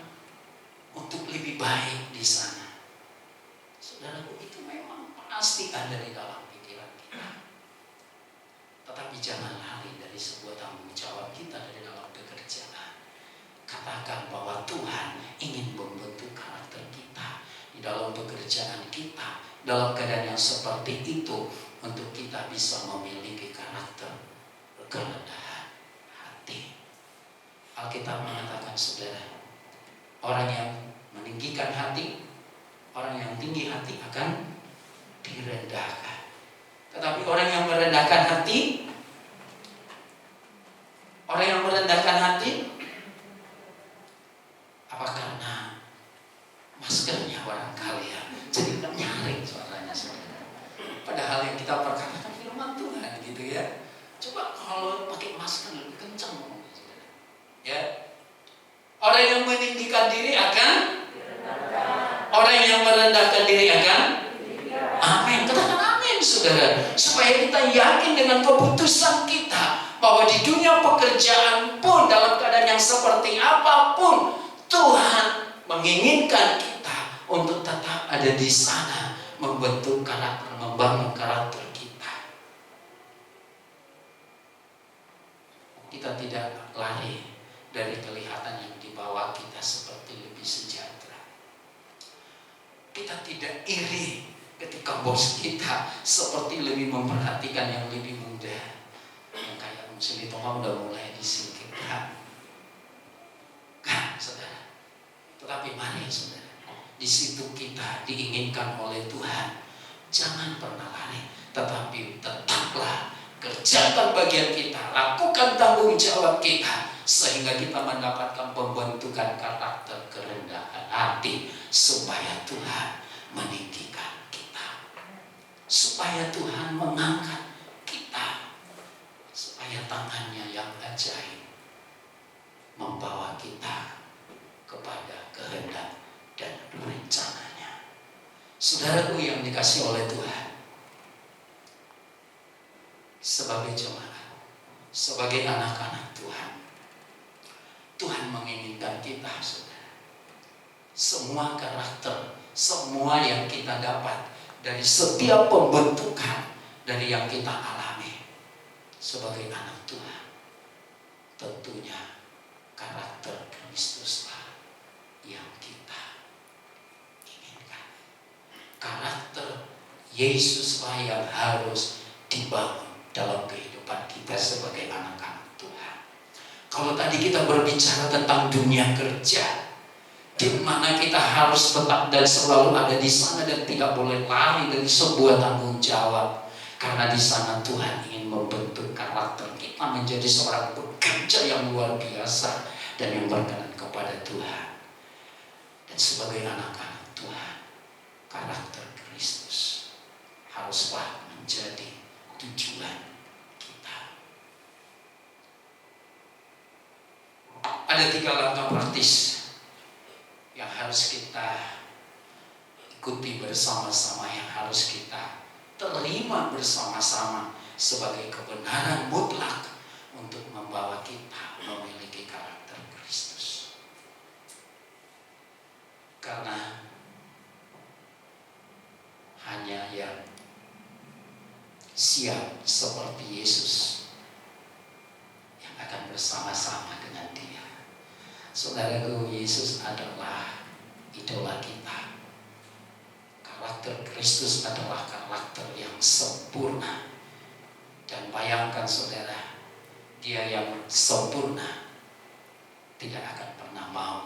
untuk lebih baik di sana. Saudaraku, itu memang pasti ada di dalam pikiran kita. Tetapi jangan lari dari sebuah tanggung jawab kita dari dalam pekerjaan. Katakan bahwa Tuhan ingin membentuk karakter kita di dalam pekerjaan kita, dalam keadaan yang seperti itu, untuk kita bisa memiliki karakter kerendahan hati. Alkitab mengatakan, saudara, orang yang meninggikan hati, orang yang tinggi hati akan direndahkan. Tetapi orang yang merendahkan hati, apa karena maskernya barangkali ya, jadi nyaring suaranya, saudara. Padahal yang kita perkatakan firman Tuhan gitu ya. Coba kalau pakai masker lebih kencang ngomongnya, saudara. Ya. Orang yang meninggikan diri akan, orang yang merendahkan diri akan. Amin. Katakan amin, saudara. Supaya kita yakin dengan keputusan kita bahwa di dunia pekerjaan pun, dalam keadaan yang seperti apapun, Tuhan menginginkan kita untuk tetap ada di sana, membentuk karakter, membangun karakter kita. Kita tidak lari dari kelihatan yang di bawah kita seperti lebih sejahtera. Kita tidak iri ketika bos kita seperti lebih memperhatikan yang lebih muda. Yang kayak Muslim itu udah mulai disingkirkan. Kan, saudara. Tetapi mari, saudara, di situ kita diinginkan oleh Tuhan. Jangan pernah lari, tetapi tetaplah kerjakan bagian kita, lakukan tanggung jawab kita, sehingga kita mendapatkan pembentukan karakter kerendahan hati, supaya Tuhan meninggikan kita, supaya Tuhan mengangkat kita, supaya tangannya yang ajaib membawa kita kepada kehendak dan rencananya. Saudaraku yang dikasihi oleh Tuhan, sebagai jemaat, sebagai anak-anak Tuhan, Tuhan menginginkan kita, saudara, semua karakter, semua yang kita dapat dari setiap pembentukan dari yang kita alami sebagai anak Tuhan, tentunya karakter Kristuslah yang kita inginkan. Karakter Yesuslah yang harus dibangun dalam kehidupan kita sebagai anak-anak Tuhan. Kalau tadi kita berbicara tentang dunia kerja, di mana kita harus tetap dan selalu ada di sana dan tidak boleh lari dari sebuah tanggung jawab, karena di sana Tuhan ingin membentuk karakter kita menjadi seorang pekerja yang luar biasa dan yang berkenan kepada Tuhan. Dan sebagai anak-anak Tuhan, karakter Kristus haruslah menjadi tujuan kita. Ada 3 langkah praktis yang harus kita ikuti bersama-sama, yang harus kita terima bersama-sama sebagai kebenaran mutlak untuk membawa kita memiliki karakter Kristus. Karena hanya yang siap seperti Yesus yang akan bersama-sama dengan Dia. Saudaraku, Yesus adalah idola kita. Karakter Kristus adalah karakter yang sempurna. Dan bayangkan, saudara, Dia yang sempurna tidak akan pernah mau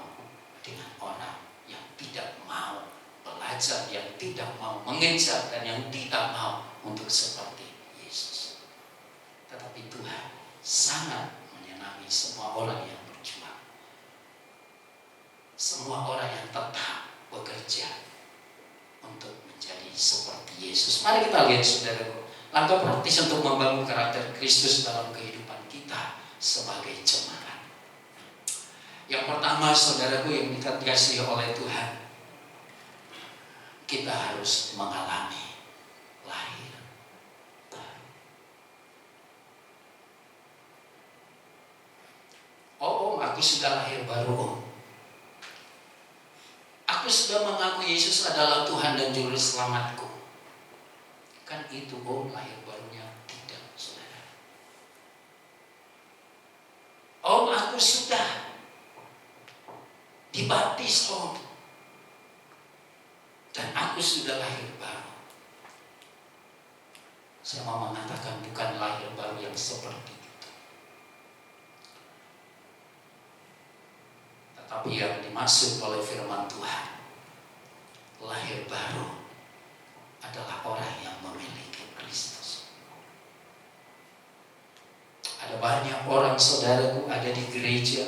dengan orang yang tidak mau belajar, yang tidak mau mengejar, dan yang tidak mau untuk seperti Yesus. Tetapi Tuhan sangat menyenangi semua orang yang berjuang, semua orang yang tetap bekerja untuk menjadi seperti Yesus. Mari kita lihat, saudaraku, langkah praktis untuk membangun karakter Kristus dalam kehidupan kita sebagai jemaat. Yang pertama, saudaraku yang dikasihi oleh Tuhan, kita harus mengalami lahir baru. Oh, aku sudah lahir baru, Om. Aku Aku sudah mengaku Yesus adalah Tuhan dan Juru Selamatku. Kan itu lahir barunya? Tidak, saudara. Aku sudah dibaptis, dan aku sudah lahir baru. Saya mau mengatakan bukan lahir baru yang seperti itu, tetapi yang dimaksud oleh firman Tuhan, lahir baru adalah orang yang memiliki Kristus. Ada banyak orang, saudaraku, ada di gereja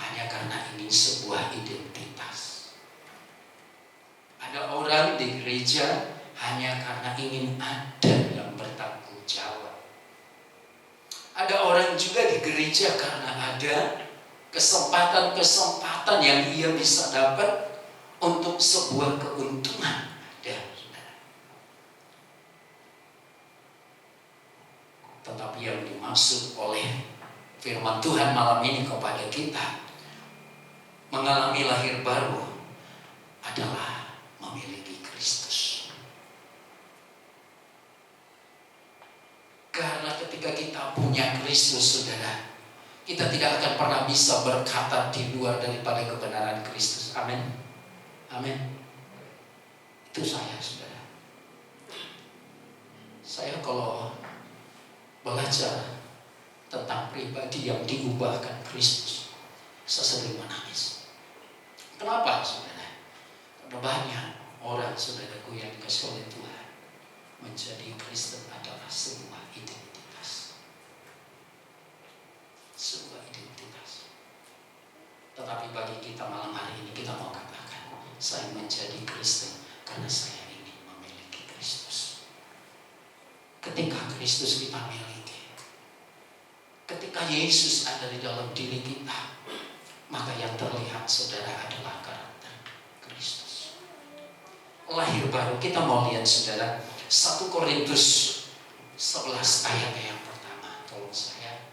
hanya karena ingin sebuah identitas. Ada orang di gereja hanya karena ingin ada yang bertanggung jawab. Ada orang juga di gereja karena ada kesempatan-kesempatan yang ia bisa dapat untuk sebuah keuntungan. Tetapi yang dimaksud oleh firman Tuhan malam ini kepada kita, mengalami lahir baru adalah memiliki Kristus. Karena ketika kita punya Kristus, saudara, kita tidak akan pernah bisa berkata di luar daripada kebenaran Kristus. Amin. Amin. Itu saya, saudara. Saya kalau belajar tentang pribadi yang diubahkan Kristus, saya sering menangis. Kenapa, saudara? Karena banyak orang, saudaraku, yang dikasih oleh Tuhan menjadi Kristen adalah sebuah identitas. Sebuah identitas. Tetapi bagi kita malam hari ini, kita mau katakan, saya menjadi Kristen karena saya ingin memiliki Kristus. Ketika Kristus kita miliki, ketika Yesus ada di dalam diri kita, maka yang terlihat, saudara, adalah karakter Kristus. Lahir baru, kita mau lihat, saudara, 1 Korintus 11 ayatnya yang pertama. Tolong saya,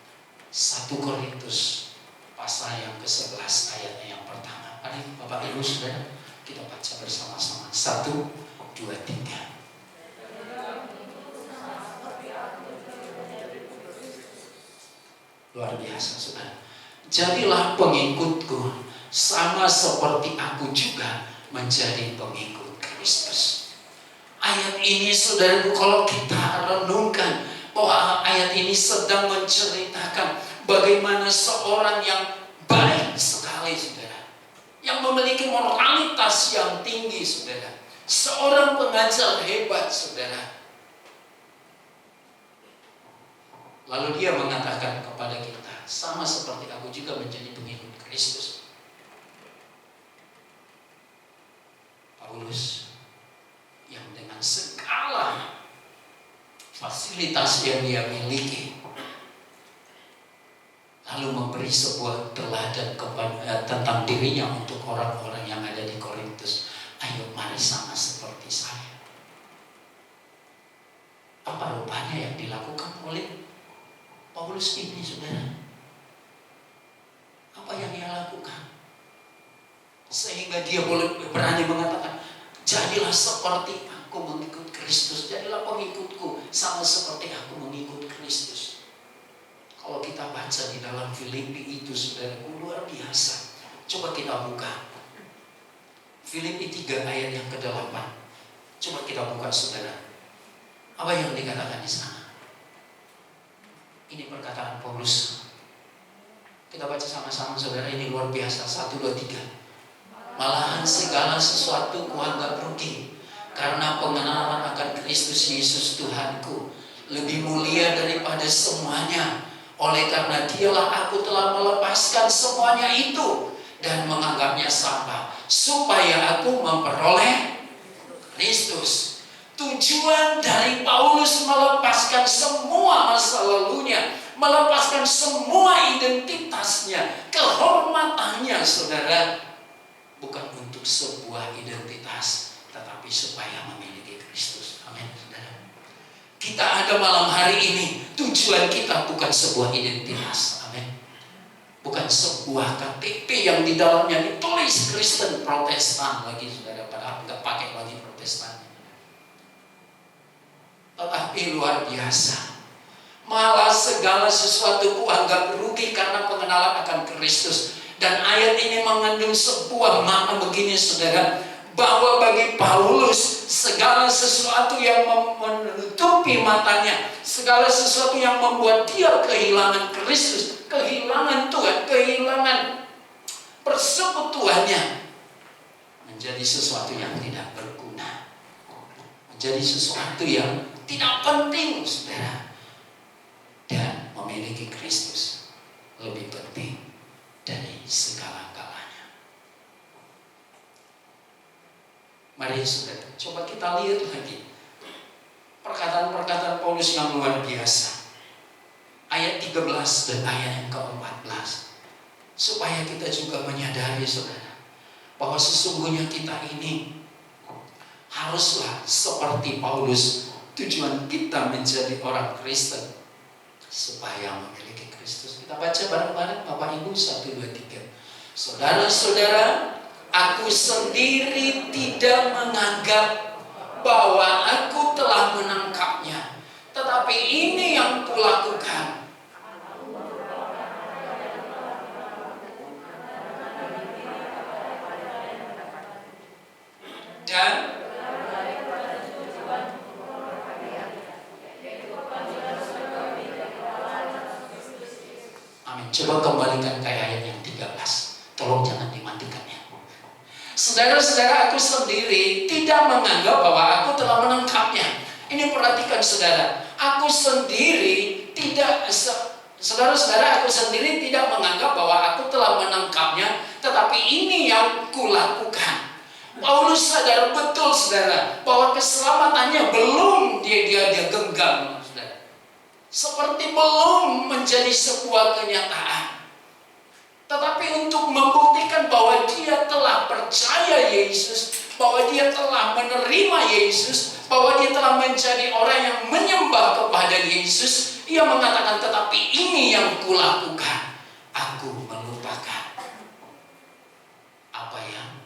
1 Korintus pasal yang ke-11 ayatnya yang pertama. Mari Bapak Ibu saudara, kita baca bersama-sama. 1, 2, 3. Luar biasa, saudara. Jadilah pengikutku, sama seperti aku juga menjadi pengikut Kristus. Ayat ini, saudaraku, kalau kita renungkan, bahwa ayat ini sedang menceritakan bagaimana seorang yang baik sekali, saudara, yang memiliki moralitas yang tinggi, saudara, seorang pengajar hebat, saudara. Lalu dia mengatakan kepada kita, sama seperti aku juga menjadi pengikut Kristus. Paulus yang dengan segala fasilitas yang dia miliki, lalu memberi sebuah teladan tentang dirinya untuk orang-orang yang ada di Korintus. Ayo mari sama seperti saya. Apa rupanya yang dilakukan oleh Paulus ini, saudara? Apa yang dia lakukan sehingga dia boleh berani mengatakan, jadilah seperti aku mengikut Kristus, jadilah pengikutku sama seperti aku mengikut Kristus. Kalau kita baca di dalam Filipi itu, saudaraku, luar biasa. Coba kita buka Filipi 3 ayat yang ke-8. Coba kita buka, saudara. Apa yang dikatakan di sana? Ini perkataan Paulus. Kita baca sama-sama, saudara. Ini luar biasa. 1, 2, 3. Malahan segala sesuatu kuanggap rugi karena pengenalan akan Kristus Yesus Tuhanku lebih mulia daripada semuanya. Oleh karena dialah aku telah melepaskan semuanya itu dan menganggapnya sampah, supaya aku memperoleh Kristus. Tujuan dari Paulus melepaskan semua masa lalunya, melepaskan semua identitasnya, kehormatannya, saudara, bukan untuk sebuah identitas, tetapi supaya memiliki Kristus. Amin, saudara. Kita ada malam hari ini, tujuan kita bukan sebuah identitas. Amin. Bukan sebuah KTP yang di dalamnya ditulis Kristen Protestan lagi, saudara, padahal nggak pakai lagi Protestan. Tetapi luar biasa, malah segala sesuatu anggap rugi karena pengenalan akan Kristus. Dan ayat ini mengandung sebuah makna begini, saudara, bahwa bagi Paulus segala sesuatu yang menutupi matanya, segala sesuatu yang membuat dia kehilangan Kristus, kehilangan Tuhan, kehilangan persekutuannya, menjadi sesuatu yang tidak berguna, menjadi sesuatu yang tidak penting, saudara. Dan memiliki Kristus lebih penting dari segala-galanya. Mari saudara, coba kita lihat lagi perkataan-perkataan Paulus yang luar biasa. Ayat 13 dan ayat yang ke-14. Supaya kita juga menyadari, saudara, bahwa sesungguhnya kita ini haruslah seperti Paulus. Tujuan kita menjadi orang Kristen supaya memiliki Kristus. Kita baca bareng-bareng Bapak Ibu, 1, 2, 3. Saudara-saudara, aku sendiri tidak menganggap bahwa aku telah menangkapnya, tetapi ini yang kulakukan. Dan amin. Coba kembalikan ke ayat yang 13. Tolong jangan dimatikan ya. Saudara-saudara, aku sendiri tidak menganggap bahwa aku telah menangkapnya. Ini perhatikan, saudara. Aku sendiri tidak, saudara-saudara, aku sendiri tidak menganggap bahwa aku telah menangkapnya, tetapi ini yang kulakukan. Paulus sadar betul, saudara, bahwa keselamatannya belum dia genggam, saudara. Seperti belum menjadi sebuah kenyataan. Tetapi untuk membuktikan bahwa dia telah percaya Yesus, bahwa dia telah menerima Yesus, bahwa dia telah menjadi orang yang menyembah kepada Yesus, ia mengatakan, tetapi ini yang kulakukan. Aku melupakan apa yang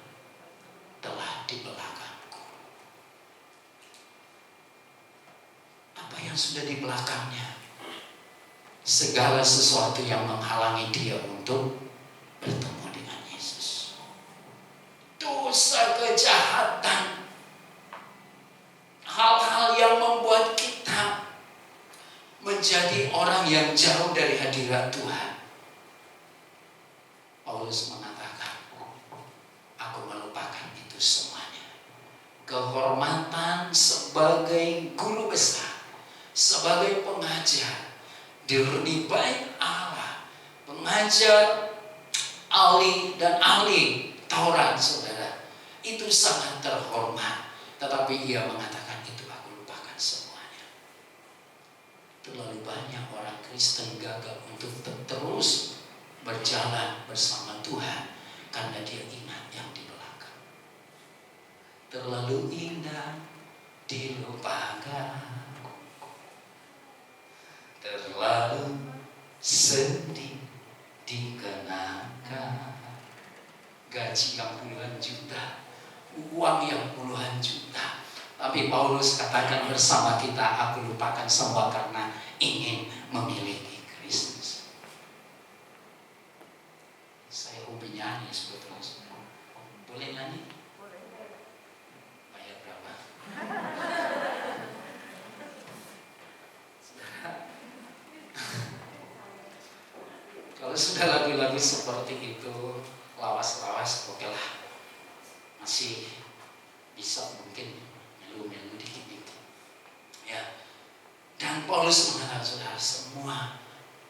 telah di belakangku. Apa yang sudah di belakangnya? Segala sesuatu yang menghalangi dia untuk bertemu dengan Yesus. Dosa, kejahatan, hal-hal yang membuat kita menjadi orang yang jauh dari hadirat Tuhan. Paulus mengatakan, aku melupakan itu semuanya. Kehormatan sebagai guru besar, sebagai pengajar di bait Allah, pengajar ahli dan ahli Taurat, saudara, itu sangat terhormat. Tetapi ia mengatakan, itu aku lupakan semuanya. Terlalu banyak orang Kristen gagal untuk terus berjalan bersama Tuhan karena dia ingat yang di belakang. Terlalu indah dilupakan, terlalu sedih dikenakan. Gaji yang puluhan juta, uang yang puluhan juta, tapi Paulus katakan bersama kita, aku lupakan semua karena ingin memiliki Kristus. Saya hobi nyanyi sebetulnya. Boleh nyanyi? Bayar berapa? Kalau sudah lagu-lagu seperti itu, lawas-lawas, oke lah, masih bisa mungkin melu-melu dikit-dikit, ya. Dan Paulus mengatakan, saudara, semua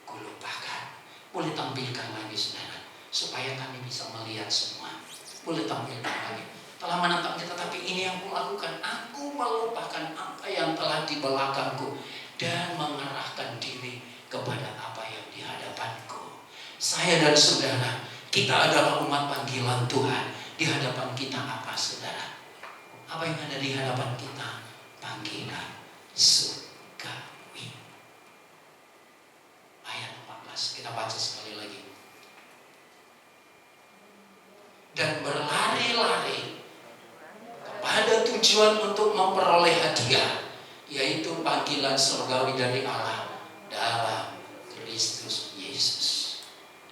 kulupakan. Boleh tampilkan lagi, saudara, supaya kami bisa melihat semua. Boleh tampilkan lagi. Telah menangkapnya, tetapi ini yang kulakukan, aku melupakan apa yang telah di belakangku dan mengarahkan diri kepada apa yang di hadapanku. Saya dan saudara, kita adalah umat panggilan Tuhan. Di hadapan kita apa, saudara? Apa yang ada di hadapan kita? Panggilan surgawi. Ayat 14, kita baca sekali lagi. dan berlari-lari kepada tujuan untuk memperoleh hadiah, yaitu panggilan surgawi dari Allah dalam Kristus Yesus.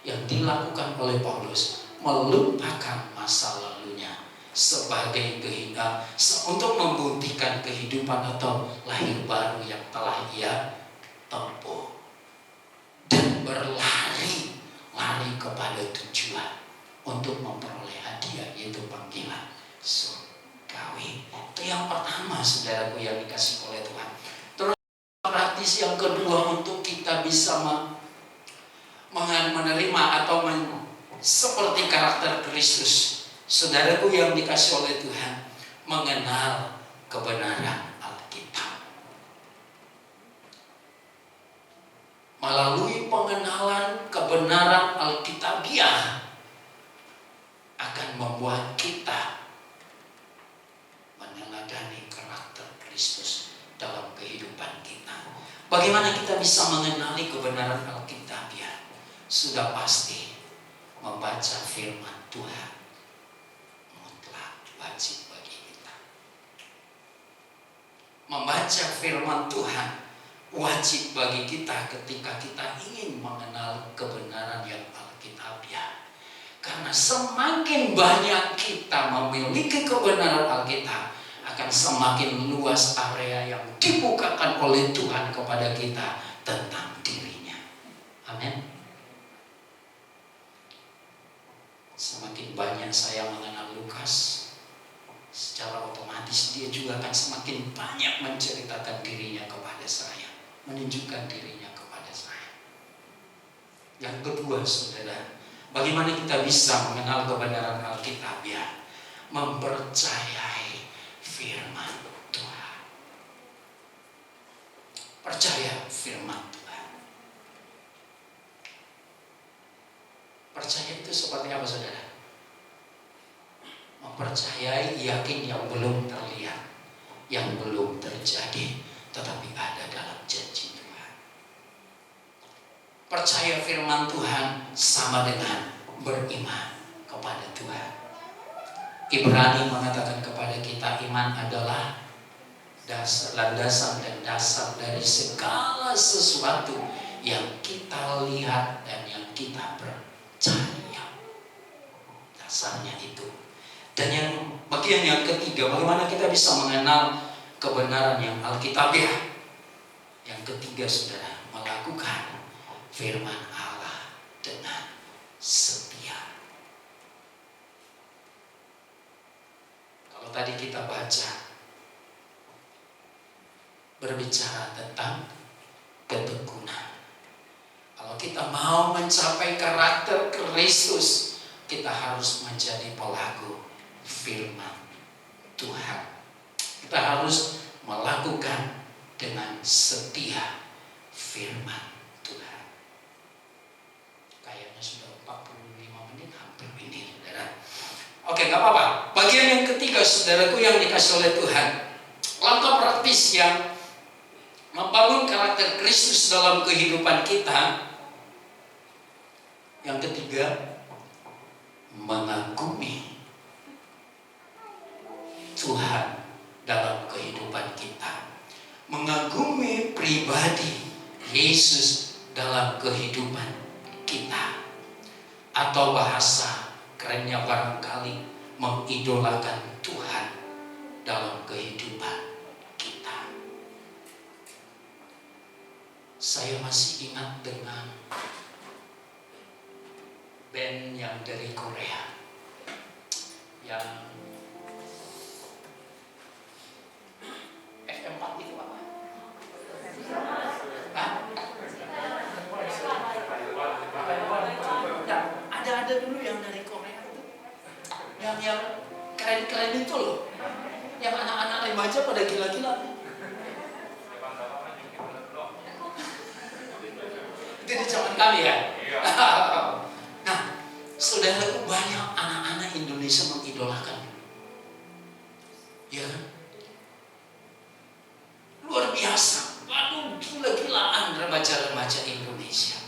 Yang dilakukan oleh Paulus melupakan masa lalunya sebagai untuk membuktikan kehidupan atau lahir baru yang telah ia tempuh, dan berlari kepada tujuan untuk memperoleh hadiah, yaitu panggilan surgawi. Itu yang pertama, saudaraku yang dikasih oleh Tuhan. Terus praktis yang kedua, untuk kita bisa menerima atau seperti karakter Kristus, saudaraku yang dikasih oleh Tuhan, mengenal kebenaran Alkitab. Melalui pengenalan kebenaran Alkitabiah akan membuat kita meneladani karakter Kristus dalam kehidupan kita. Bagaimana kita bisa mengenali kebenaran Alkitabiah? Sudah pasti membaca firman Tuhan mutlak wajib bagi kita. Membaca firman Tuhan wajib bagi kita ketika kita ingin mengenal kebenaran yang Alkitabiah. Karena semakin banyak kita memiliki kebenaran Alkitab, akan semakin luas area yang dibukakan oleh Tuhan kepada kita tentang dirinya. Amin. Semakin banyak saya mengenal Lukas, secara otomatis dia juga akan semakin banyak menceritakan dirinya kepada saya, menunjukkan dirinya kepada saya. Yang kedua, saudara, bagaimana kita bisa mengenal kebenaran Alkitabiah? Mempercayai firman Tuhan. Percaya firman Tuhan. Percaya itu seperti apa, saudara? Mempercayai, yakin yang belum terlihat, yang belum terjadi, tetapi ada dalam janji Tuhan. Percaya firman Tuhan sama dengan beriman kepada Tuhan. Ibrani mengatakan kepada kita, iman adalah landasan dan dasar dari segala sesuatu yang kita lihat dan yang kita percaya. Dasarnya itu. Dan yang bagian yang ketiga, bagaimana kita bisa mengenal kebenaran yang Alkitabiah? Yang ketiga, saudara, melakukan firman Allah dengan setia. Kalau tadi kita baca berbicara tentang ketekunan. Kalau kita mau mencapai karakter Kristus, kita harus menjadi pelaku firman Tuhan. Kita harus melakukan dengan setia firman Tuhan. Kayaknya sudah 45 menit hampir ini, saudara. Oke, gak apa-apa. Bagian yang ketiga, saudaraku yang dikasih oleh Tuhan, langkah praktis yang membangun karakter Kristus dalam kehidupan kita. Yang ketiga, mengagumi Tuhan dalam kehidupan kita. Mengagumi pribadi Yesus dalam kehidupan kita. Atau bahasa kerennya barangkali, mengidolakan Tuhan dalam kehidupan kita. Saya masih ingat dengan band yang dari Korea yang FM4 itu apa? Hah? Ya, ada dulu yang dari Korea itu, yang keren-keren itu loh, yang anak-anak remaja pada gila-gila. Itu di zaman kami ya. Nah, saudaraku, banyak anak-anak Indonesia mengidolakan. Ya kan? Luar biasa. Waduh, gila-gilaan remaja-remaja Indonesia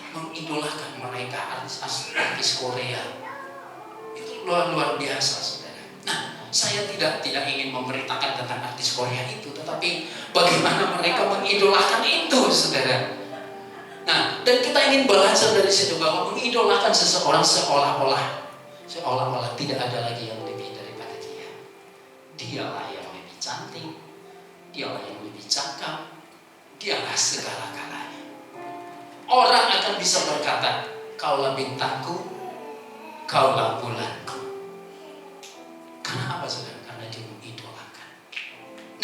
mengidolakan mereka, artis Korea. luar biasa, saudara. Nah, saya tidak ingin memberitakan tentang artis Korea itu, tetapi bagaimana mereka mengidolakan itu, saudara. Nah, dan kita ingin belajar dari situ bahwa mengidolakan seseorang seolah-olah tidak ada lagi yang lebih daripada dia. Dialah yang lebih cantik, dialah yang lebih cakap, dialah segala-galanya. Orang akan bisa berkata, kaulah bintangku, kaulah bulanku. Karena apa, saudara? Karena dia mengidolakan.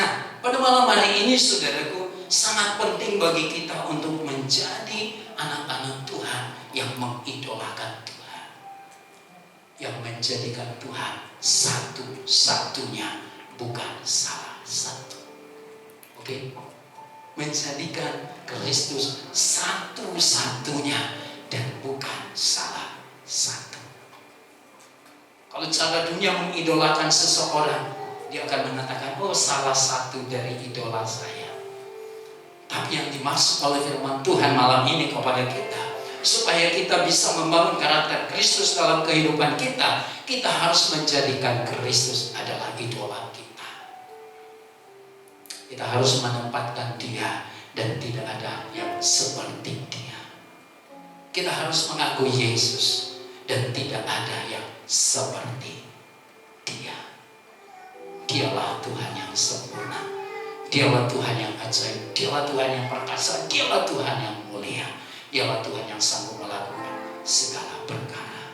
Nah, pada malam hari ini, saudaraku, sangat penting bagi kita untuk menjadi anak-anak Tuhan yang mengidolakan Tuhan, yang menjadikan Tuhan satu-satunya, bukan salah satu. Oke? Menjadikan Kristus satu-satunya dan bukan salah satu. Kalau cara dunia mengidolakan seseorang, dia akan mengatakan, oh, salah satu dari idola saya. Tapi yang dimaksud oleh firman Tuhan malam ini kepada kita, supaya kita bisa membangun karakter Kristus dalam kehidupan kita, kita harus menjadikan Kristus adalah idola kita. Kita harus menempatkan dia dan tidak ada yang seperti dia. Kita harus mengakui Yesus dan tidak ada yang seperti dia. Dialah Tuhan yang sempurna, dialah Tuhan yang ajaib, dialah Tuhan yang perkasa, dialah Tuhan yang mulia, dialah Tuhan yang sanggup melakukan segala perkara.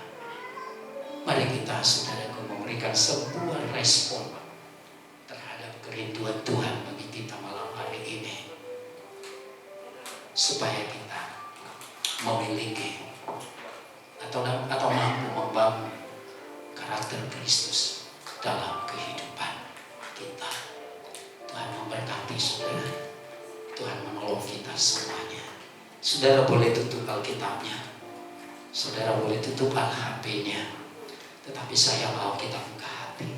Mari kita, saudaraku, memberikan sebuah respon terhadap kerinduan Tuhan bagi kita malam hari ini, supaya kita memiliki atau mampu membangun karakter Kristus dalam kehidupan kita. Tuhan memberkati saudara. Tuhan menolong kita semuanya. Saudara boleh tutup Alkitabnya, saudara boleh tutup HP-nya, tetapi saya mau kita buka hati.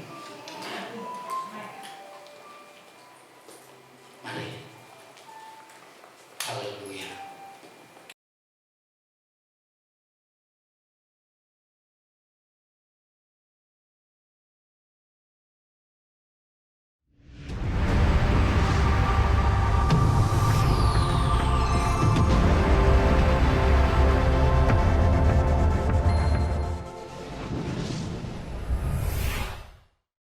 Mari